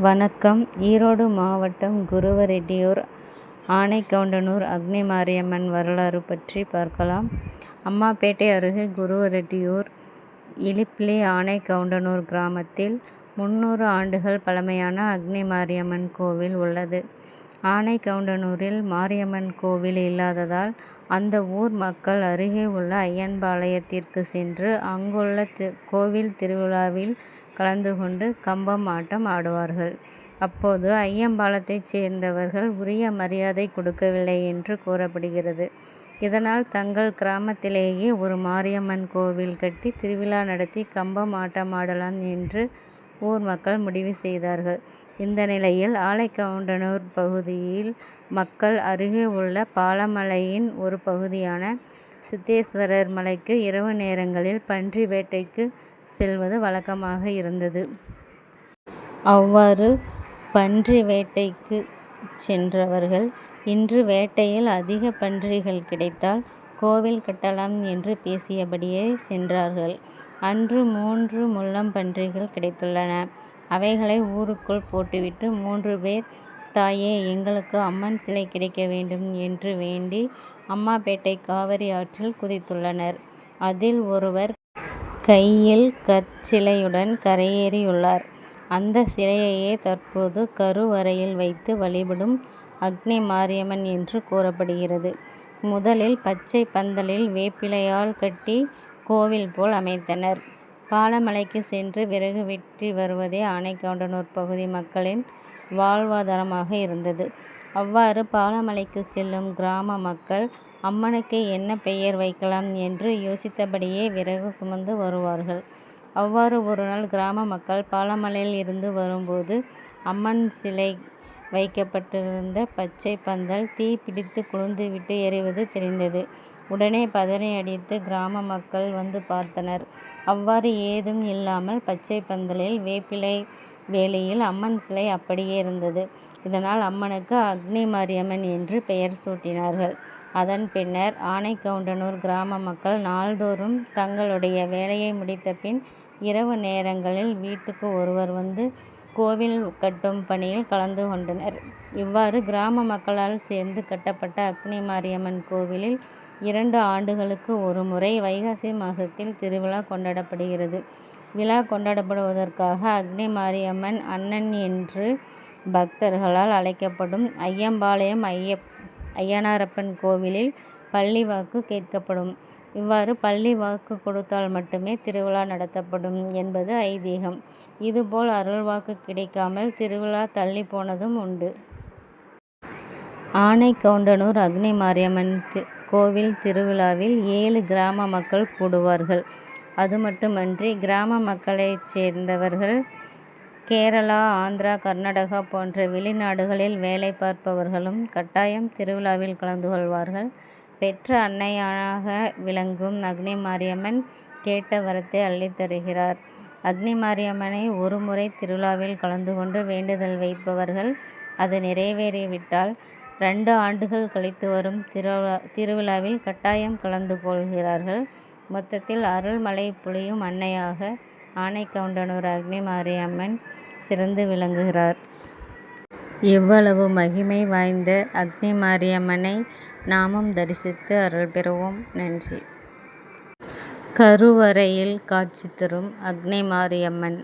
வணக்கம். ஈரோடு மாவட்டம் குருவரெட்டியூர் ஆனைக்கவுண்டனூர் அக்னி மாரியம்மன் வரலாறு பற்றி பார்க்கலாம். அம்மாபேட்டை அருகே குருவரெட்டியூர் இலிப்பிலி ஆனைக்கவுண்டனூர் கிராமத்தில் 300 ஆண்டுகள் பழமையான அக்னி மாரியம்மன் கோவில் உள்ளது. ஆனைக்கவுண்டனூரில் மாரியம்மன் கோவில் இல்லாததால் அந்த ஊர் மக்கள் அருகே உள்ள ஐயன்பாளையத்திற்கு சென்று அங்குள்ள கோவில் திருவிழாவில் கலந்து கொண்டு கம்பம் ஆட்டம் ஆடுவார்கள். அப்போது ஐயம்பாளையத்தைச் சேர்ந்தவர்கள் உரிய மரியாதை கொடுக்கவில்லை என்று கூறப்படுகிறது. இதனால் தங்கள் கிராமத்திலேயே ஒரு மாரியம்மன் கோவில் கட்டி திருவிழா நடத்தி கம்பம் ஆட்டம் ஆடலாம் என்று ஊர் மக்கள் முடிவு செய்தார்கள். இந்த நிலையில் ஆனைக்கவுண்டனூர் பகுதியில் மக்கள் அருகே உள்ள பாலமலையின் ஒரு பகுதியான சித்தேஸ்வரர் மலைக்கு இரவு நேரங்களில் பன்றி வேட்டைக்கு செல்வது வழக்கமாக இருந்தது. அவ்வாறு பன்றி வேட்டைக்கு சென்றவர்கள் இன்று வேட்டையில் அதிக பன்றிகள் கிடைத்தால் கோவில் கட்டலாம் என்று பேசியபடியே சென்றார்கள். அன்று 3 முள்ளம் பன்றிகள் கிடைத்துள்ளன. அவைகளை ஊருக்குள் போட்டுவிட்டு 3 பேர் தாயே எங்களுக்கு அம்மன் சிலை கிடைக்க வேண்டும் என்று வேண்டி அம்மாபேட்டை காவிரி ஆற்றில் குதித்துள்ளனர். அதில் ஒருவர் கையில் கற்சிலையுடன் கரையேறியுள்ளார். அந்த சிலையையே தற்போது கருவறையில் வைத்து வழிபடும் அக்னி மாரியம்மன் என்று கூறப்படுகிறது. முதலில் பச்சை பந்தலில் வேப்பிலையால் கட்டி கோவில் போல் அமைத்தனர். பாலமலைக்கு சென்று விறகு வெட்டி வருவதே ஆனைக்கவுண்டனூர் பகுதி மக்களின் வாழ்வாதாரமாக இருந்தது. அவ்வாறு பாலமலைக்கு செல்லும் கிராம மக்கள் அம்மனுக்கு என்ன பெயர் வைக்கலாம் என்று யோசித்தபடியே விறகு சுமந்து வருவார்கள். அவ்வாறு ஒருநாள் கிராம மக்கள் பாலமலையில் இருந்து வரும்போது அம்மன் சிலை வைக்கப்பட்டிருந்த பச்சை பந்தல் தீ பிடித்து கொழுந்துவிட்டு எரிவது தெரிந்தது. உடனே பதறி அடித்து கிராம மக்கள் வந்து பார்த்தனர். அவ்வாறு ஏதும் இல்லாமல் பச்சை பந்தலில் வேப்பிலை வேலியில் அம்மன் சிலை அப்படியே இருந்தது. இதனால் அம்மனுக்கு அக்னி மாரியம்மன் என்று பெயர் சூட்டினார்கள். அதன் பின்னர் ஆனைக்கவுண்டனூர் கிராம மக்கள் நாள்தோறும் தங்களுடைய வேலையை முடித்த பின் இரவு நேரங்களில் வீட்டுக்கு ஒருவர் வந்து கோவில் கட்டும் பணியில் கலந்து கொண்டனர். இவ்வாறு கிராம மக்களால் சேர்ந்து கட்டப்பட்ட அக்னி மாரியம்மன் கோவிலில் 2 ஆண்டுகளுக்கு ஒரு முறை வைகாசி மாதத்தில் திருவிழா கொண்டாடப்படுகிறது. விழா கொண்டாடப்படுவதற்காக அக்னி மாரியம்மன் அண்ணன் என்று பக்தர்களால் அழைக்கப்படும் ஐயம்பாளையம் ஐயனாரப்பன் கோவிலில் பள்ளி வாக்கு கேட்கப்படும். இவ்வாறு பள்ளி வாக்கு கொடுத்தால் மட்டுமே திருவிழா நடத்தப்படும் என்பது ஐதீகம். இதுபோல் அருள்வாக்கு கிடைக்காமல் திருவிழா தள்ளி போனதும் உண்டு. ஆனைக்கவுண்டனூர் அக்னி மாரியம்மன் கோவில் திருவிழாவில் 7 கிராம மக்கள் கூடுவார்கள். அது மட்டுமன்றி கிராம மக்களைச் சேர்ந்தவர்கள் கேரளா, ஆந்திரா, கர்நாடகா போன்ற வெளிநாடுகளில் வேலை பார்ப்பவர்களும் கட்டாயம் திருவிழாவில் கலந்து கொள்வார்கள். பெற்ற அன்னையாக விளங்கும் அக்னி மாரியம்மன் கேட்ட வரத்தை அள்ளித் தருகிறார். அக்னி மாரியம்மனை ஒரு முறை திருவிழாவில் கலந்து கொண்டு வேண்டுதல் வைப்பவர்கள் அது நிறைவேறிவிட்டால் 2 ஆண்டுகள் கழித்து வரும் திருவிழாவில் கட்டாயம் கலந்து கொள்கிறார்கள். மொத்தத்தில் அருள்மழை பொழியும் அன்னையாக ஆனைக்கவுண்டனூர் அக்னி மாரியம்மன் சிறந்து விளங்குகிறார். இவ்வளவு மகிமை வாய்ந்த அக்னி மாரியம்மனை நாமும் தரிசித்து அருள் பெறுவோம். நன்றி. கருவறையில் காட்சி தரும் அக்னி மாரியம்மன்.